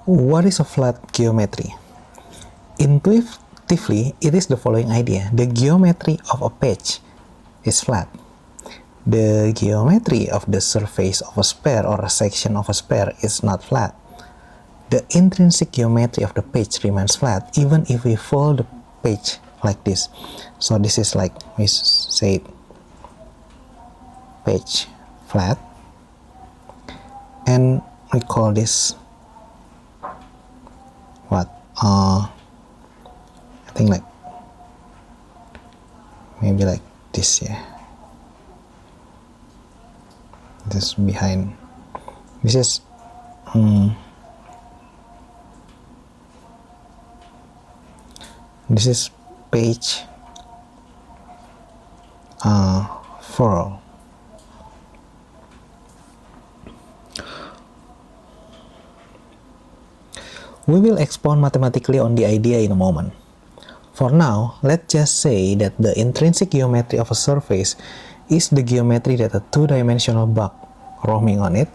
What is a flat geometry? Intuitively, it is the following idea. The geometry of a page is flat. The geometry of the surface of a sphere or a section of a sphere is not flat. The intrinsic geometry of the page remains flat even if we fold the page like this. So this is like we say page flat, and we call this what? I think like maybe like this, yeah. This behind. This is this is page furrow. We will expound mathematically on the idea in a moment. For now, let's just say that the intrinsic geometry of a surface is the geometry that a two-dimensional bug roaming on it,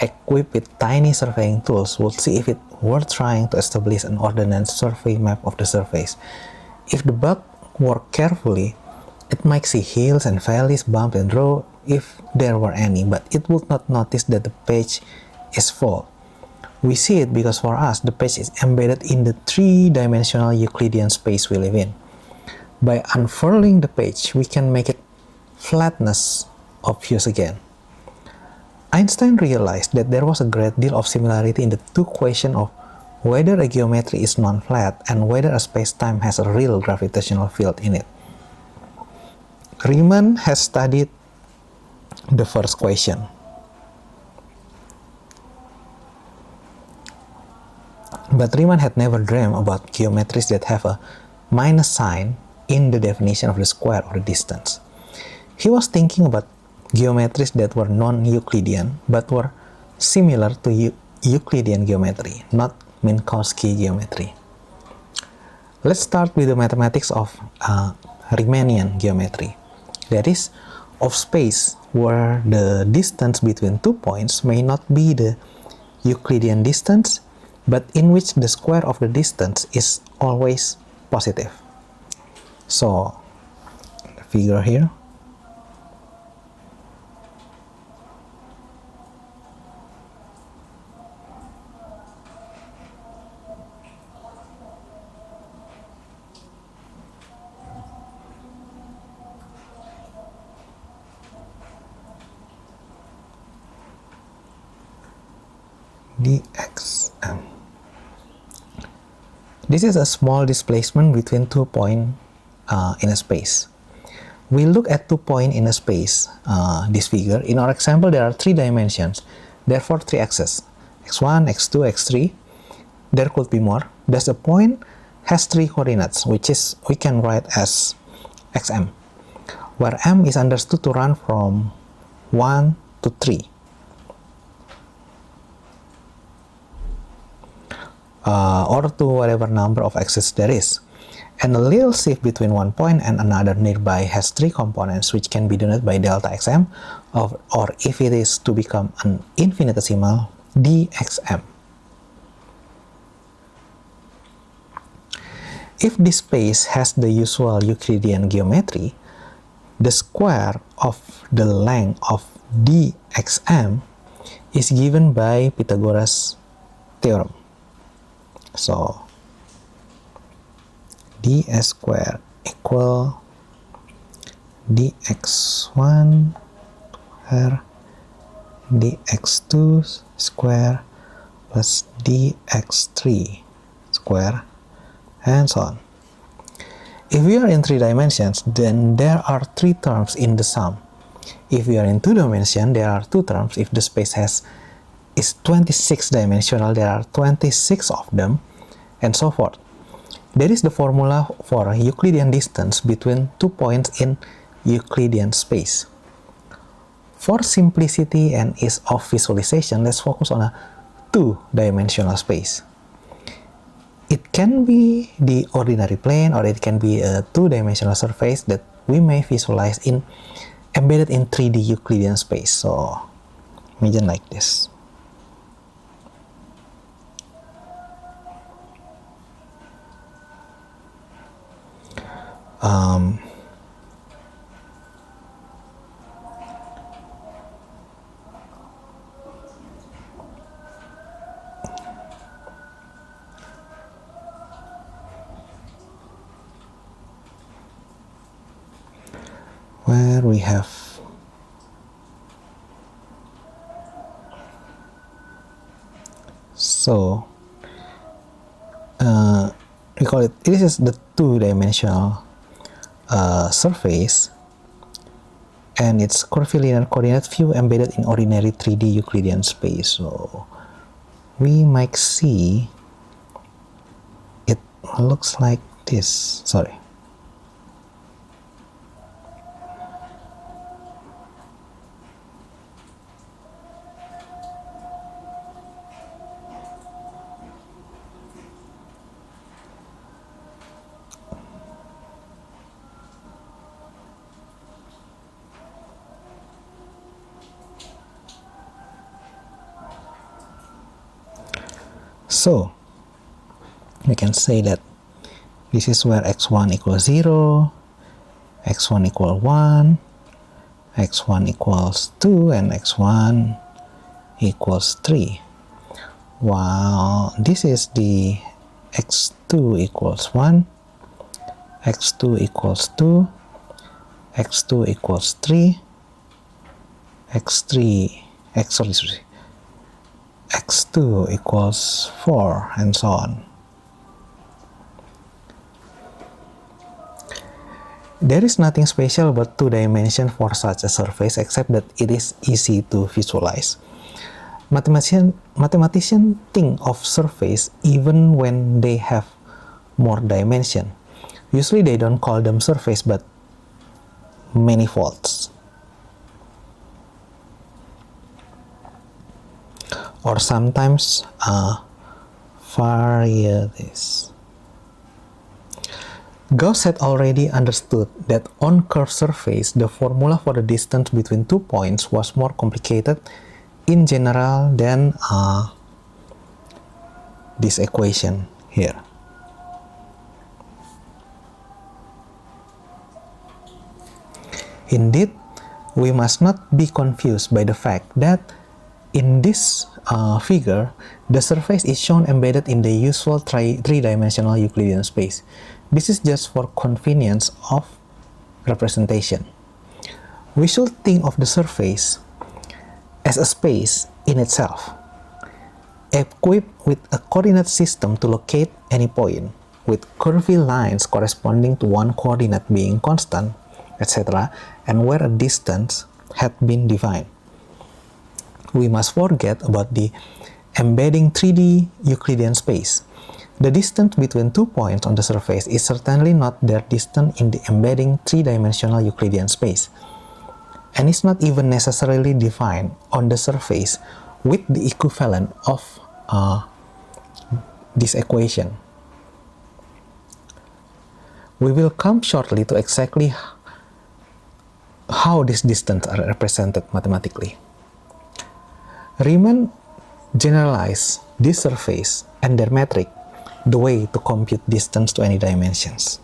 equipped with tiny surveying tools, would see if it were trying to establish an ordnance survey map of the surface. If the bug worked carefully, it might see hills and valleys, bumps and roads if there were any, but it would not notice that the page is full. We see it because for us, the page is embedded in the three-dimensional Euclidean space we live in. By unfurling the page, we can make its flatness obvious again. Einstein realized that there was a great deal of similarity in the two questions of whether a geometry is non-flat and whether a space-time has a real gravitational field in it. Riemann has studied the first question. But Riemann had never dreamed about geometries that have a minus sign in the definition of the square or the distance. He was thinking about geometries that were non-Euclidean but were similar to Euclidean geometry, not Minkowski geometry. Let's start with the mathematics of Riemannian geometry, that is, of space where the distance between 2 points may not be the Euclidean distance, but in which the square of the distance is always positive. So, the figure here. dxm. This is a small displacement between 2 points in a space. We look at 2 points in a space, this figure. In our example, there are 3 dimensions, therefore 3 axes, x1, x2, x3. There could be more. Thus, a point has 3 coordinates, which is we can write as xm, where m is understood to run from 1 to 3. Or to whatever number of axes there is. And a little shift between one point and another nearby has 3 components, which can be denoted by delta xm, or if it is to become an infinitesimal, dxm. If this space has the usual Euclidean geometry, the square of the length of dxm is given by Pythagoras' theorem. So, ds square equal dx1 square dx2 square plus dx3 square, and so on. If we are in 3 dimensions, then there are 3 terms in the sum. If we are in 2 dimensions, there are 2 terms. If the space is 26 dimensional, there are 26 of them, and so forth. There is the formula for Euclidean distance between 2 points in Euclidean space. For simplicity and ease of visualization, let's focus on a 2-dimensional space. It can be the ordinary plane, or it can be a 2-dimensional surface that we may visualize embedded in 3D Euclidean space. So, imagine like this. where we have so we call it, this is the two-dimensional surface, and it's curvilinear coordinate view embedded in ordinary 3D Euclidean space. So we might see it looks like this. Sorry. So we can say that this is where x1 equals 0, x1 equals 1, x1 equals 2, and x1 equals 3. While this is the x2 equals 1, x2 equals 2, x2 equals 3, x2 equals 4, and so on. There is nothing special about two dimensions for such a surface except that it is easy to visualize. Mathematicians think of surface even when they have more dimension. Usually they don't call them surface but manifolds. Or sometimes varieties. Gauss had already understood that on curved surface, the formula for the distance between 2 points was more complicated in general than this equation here. Indeed, we must not be confused by the fact that in this figure, the surface is shown embedded in the usual three-dimensional Euclidean space. This is just for convenience of representation. We should think of the surface as a space in itself, equipped with a coordinate system to locate any point, with curvy lines corresponding to one coordinate being constant, etc., and where a distance had been defined. We must forget about the embedding 3D Euclidean space. The distance between 2 points on the surface is certainly not their distance in the embedding three-dimensional Euclidean space, and is not even necessarily defined on the surface with the equivalent of this equation. We will come shortly to exactly how these distances are represented mathematically. Riemann generalized this surface and their metric the way to compute distance to any dimensions.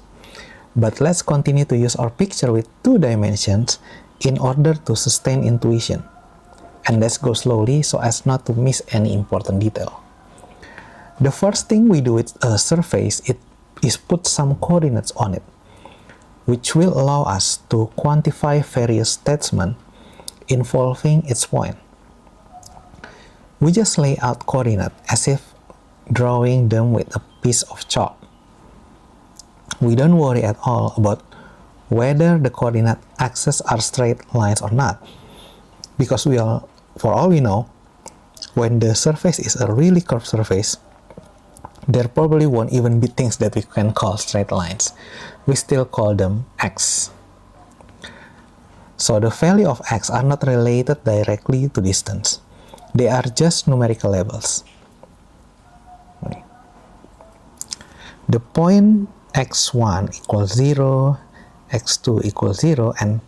But let's continue to use our picture with 2 dimensions in order to sustain intuition. And let's go slowly so as not to miss any important detail. The first thing we do with a surface is put some coordinates on it, which will allow us to quantify various statements involving its point. We just lay out coordinates as if drawing them with a piece of chalk. We don't worry at all about whether the coordinate axes are straight lines or not, because for all we know, when the surface is a really curved surface, there probably won't even be things that we can call straight lines. We still call them x. So the value of x are not related directly to distance. They are just numerical labels. The point x1 equals 0, x2 equals 0, and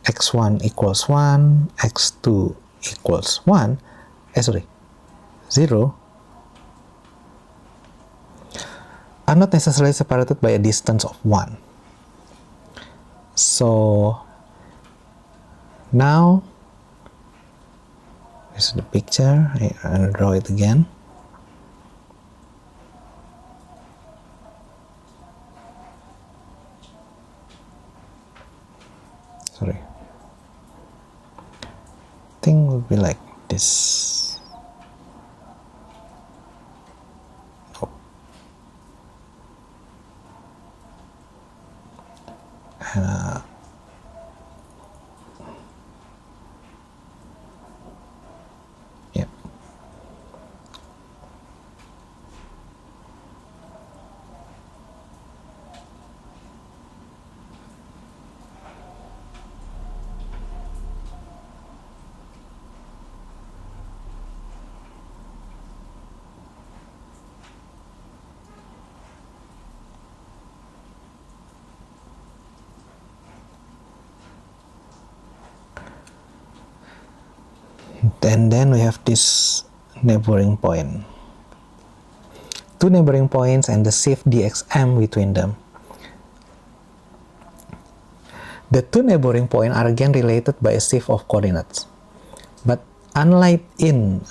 x1 equals 1, x2 equals 0, are not necessarily separated by a distance of 1. So now this is the picture. I'll draw it again. Sorry. Thing will be like this. Oh. Yep. And then we have this neighboring point. Two neighboring points and the shift dxm between them. The two neighboring points are again related by a shift of coordinates. But unlike in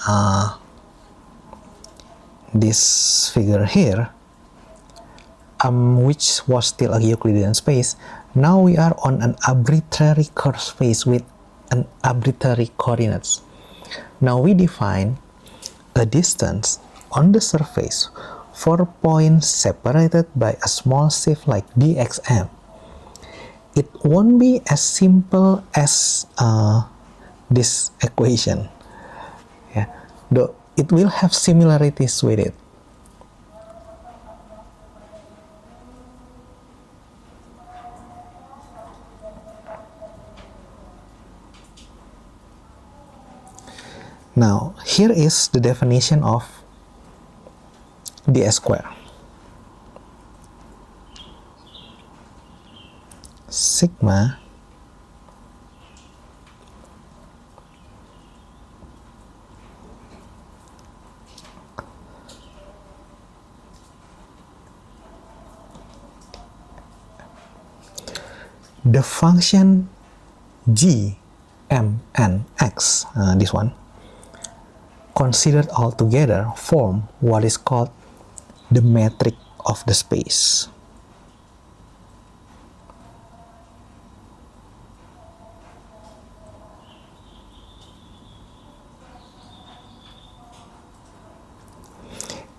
this figure here, which was still a Euclidean space, now we are on an arbitrary curved space with an arbitrary coordinates. Now we define a distance on the surface for points separated by a small shift like dxm. It won't be as simple as this equation, yeah, though it will have similarities with it. Now, here is the definition of ds square. Sigma the function g, m, and x, this one, considered all together form what is called the metric of the space.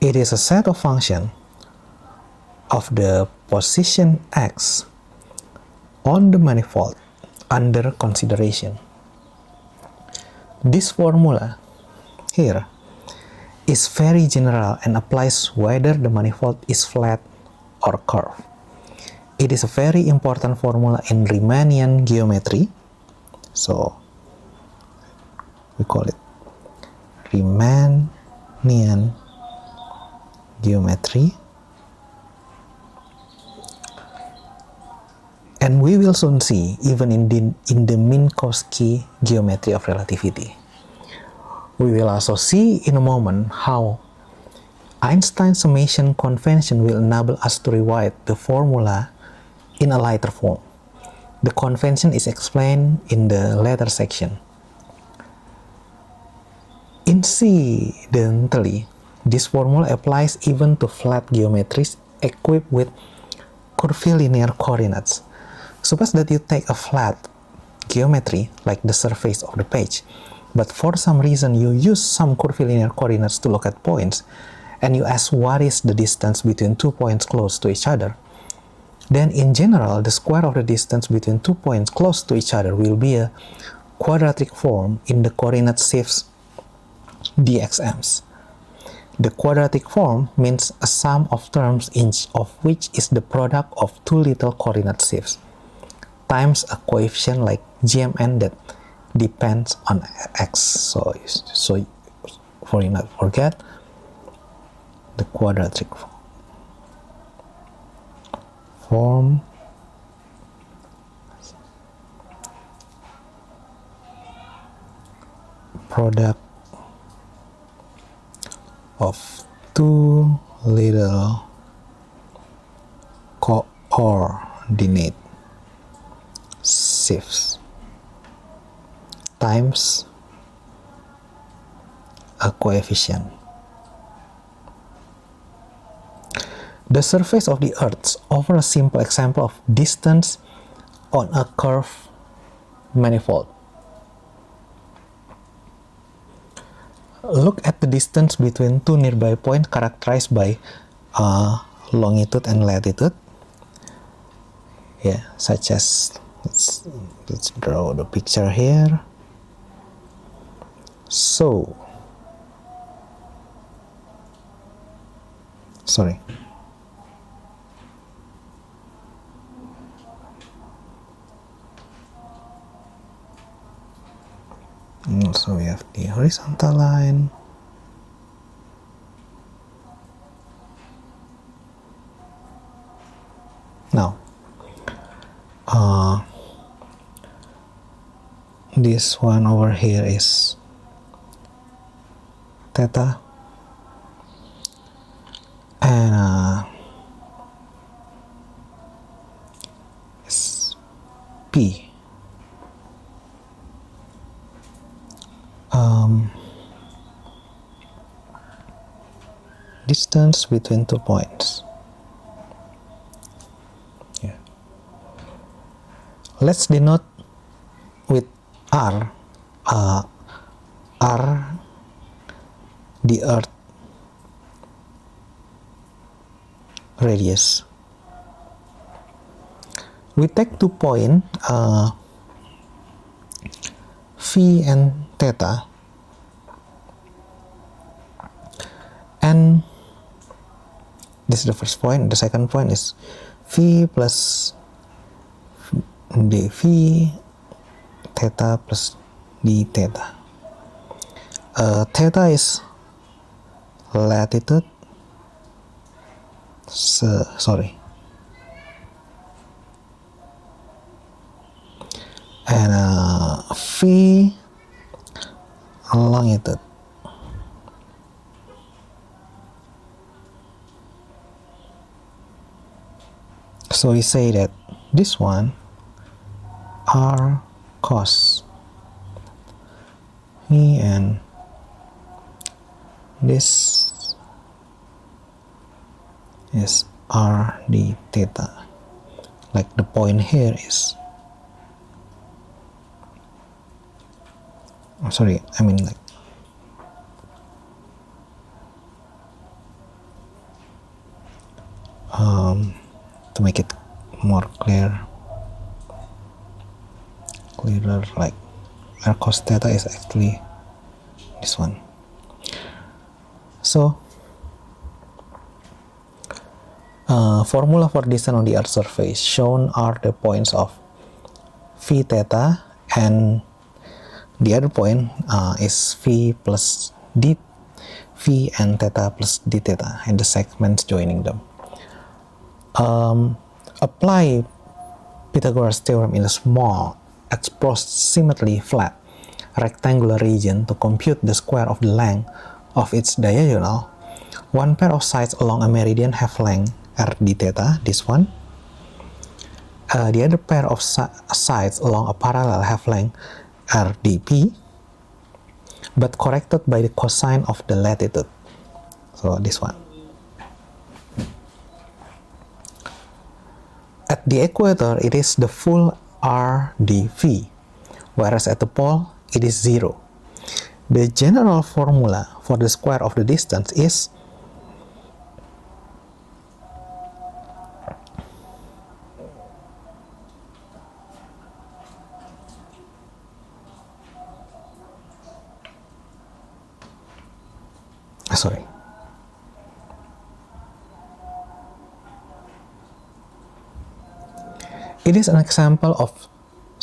It is a set of functions of the position x on the manifold under consideration. This formula here is very general and applies whether the manifold is flat or curved. It is a very important formula in Riemannian geometry, so we call it Riemannian geometry, and we will soon see even in the Minkowski geometry of relativity. We will also see in a moment how Einstein's summation convention will enable us to rewrite the formula in a lighter form. The convention is explained in the later section. Incidentally, this formula applies even to flat geometries equipped with curvilinear coordinates. Suppose that you take a flat geometry like the surface of the page, but for some reason you use some curvilinear coordinates to look at points, and you ask what is the distance between two points close to each other. Then in general, the square of the distance between 2 points close to each other will be a quadratic form in the coordinate shifts dxm's. The quadratic form means a sum of terms each of which is the product of two little coordinate shifts times a coefficient like gmn that depends on x. So for you not forget the quadratic form product of two little coordinate shifts times a coefficient. The surface of the Earth offers a simple example of distance on a curved manifold. Look at the distance between two nearby points characterized by longitude and latitude. Yeah, such as let's draw the picture here. So, sorry. So we have the horizontal line. Now, this one over here is theta, and is P. Distance between 2 points. Yeah. Let's denote with R, the Earth radius. We take 2 points, phi and theta, and this is the first point. The second point is phi plus d phi, theta plus d theta. Theta is latitude. And phi longitude. So we say that this one R cos phi, and this is R d theta. Like the point here is, to make it more clearer, like R cos theta is actually this one. So formula for distance on the Earth's surface shown are the points of phi theta, and the other point is phi plus d, phi and theta plus d theta, and the segments joining them. Apply Pythagoras theorem in a small, approximately flat, rectangular region to compute the square of the length of its diagonal. One pair of sides along a meridian have length r d theta, this one. The other pair of sides along a parallel have length r dp, but corrected by the cosine of the latitude. So this one. At the equator, it is the full r dv, whereas at the pole, it is 0. The general formula for the square of the distance is It is an example of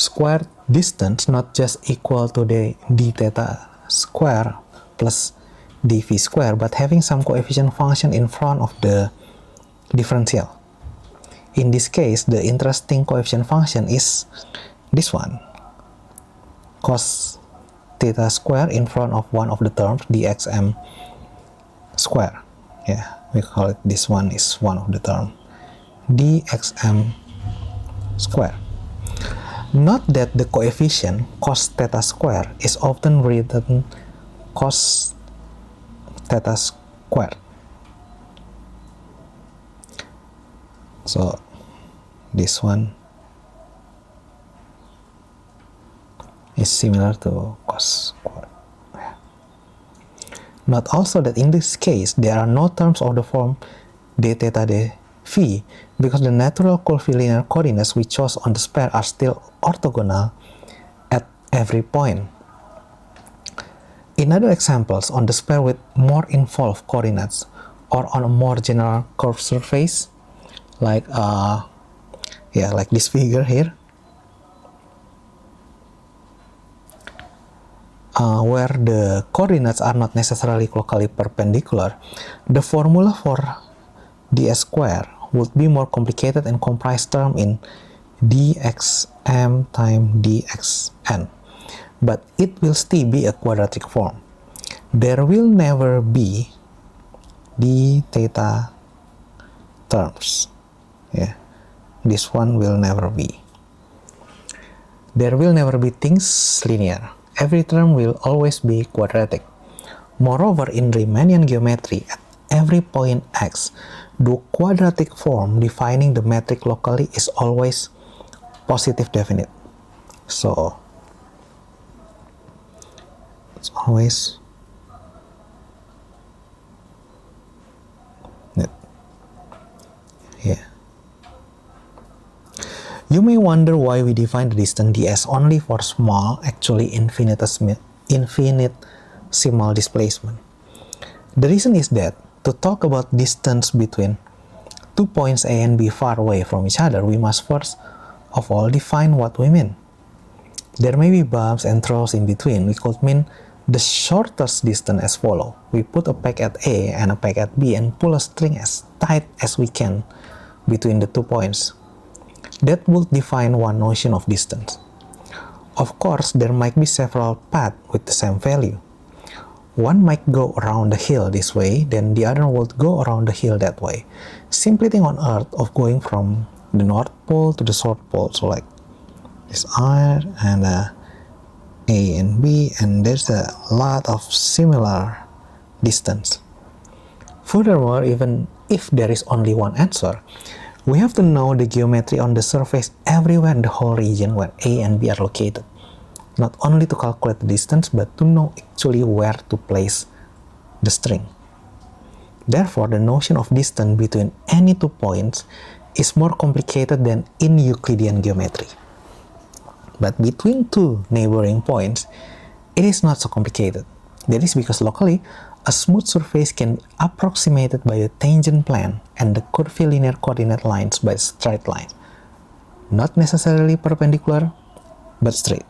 square distance not just equal to the d theta square plus dv square, but having some coefficient function in front of the differential. In this case, the interesting coefficient function is this one, cos theta square in front of one of the terms, dxm square. Yeah, we call it, this one is one of the term, dxm square. Note that the coefficient cos theta square is often written cos theta square. So this one is similar to cos square. Note also that in this case, there are no terms of the form d theta d phi because the natural curvilinear coordinates we chose on the sphere are still orthogonal at every point. In other examples, on the sphere with more involved coordinates or on a more general curved surface, like like this figure here, where the coordinates are not necessarily locally perpendicular, the formula for ds square would be more complicated and comprise term in dxm times dxn, but it will still be a quadratic form. There will never be d theta terms. This one will never be. There will never be things linear. Every term will always be quadratic. Moreover, in Riemannian geometry, at every point x, the quadratic form defining the metric locally is always positive definite. So, it's always You may wonder why we define the distance ds only for small, actually infinitesimal displacement. The reason is that to talk about distance between 2 points A and B far away from each other, we must first of all define what we mean. There may be bumps and throws in between. We could mean the shortest distance as follows. We put a peg at A and a peg at B and pull a string as tight as we can between the 2 points. That would define one notion of distance. Of course, there might be several paths with the same value. One might go around the hill this way, then the other would go around the hill that way. Simply think on Earth of going from the North Pole to the South Pole, so like this R and A and B, and there's a lot of similar distance. Furthermore, even if there is only one answer, we have to know the geometry on the surface everywhere in the whole region where A and B are located. Not only to calculate the distance, but to know actually where to place the string. Therefore, the notion of distance between any 2 points is more complicated than in Euclidean geometry. But between 2 neighboring points, it is not so complicated. That is because locally, a smooth surface can be approximated by the tangent plane and the curvilinear coordinate lines by straight lines. Not necessarily perpendicular, but straight.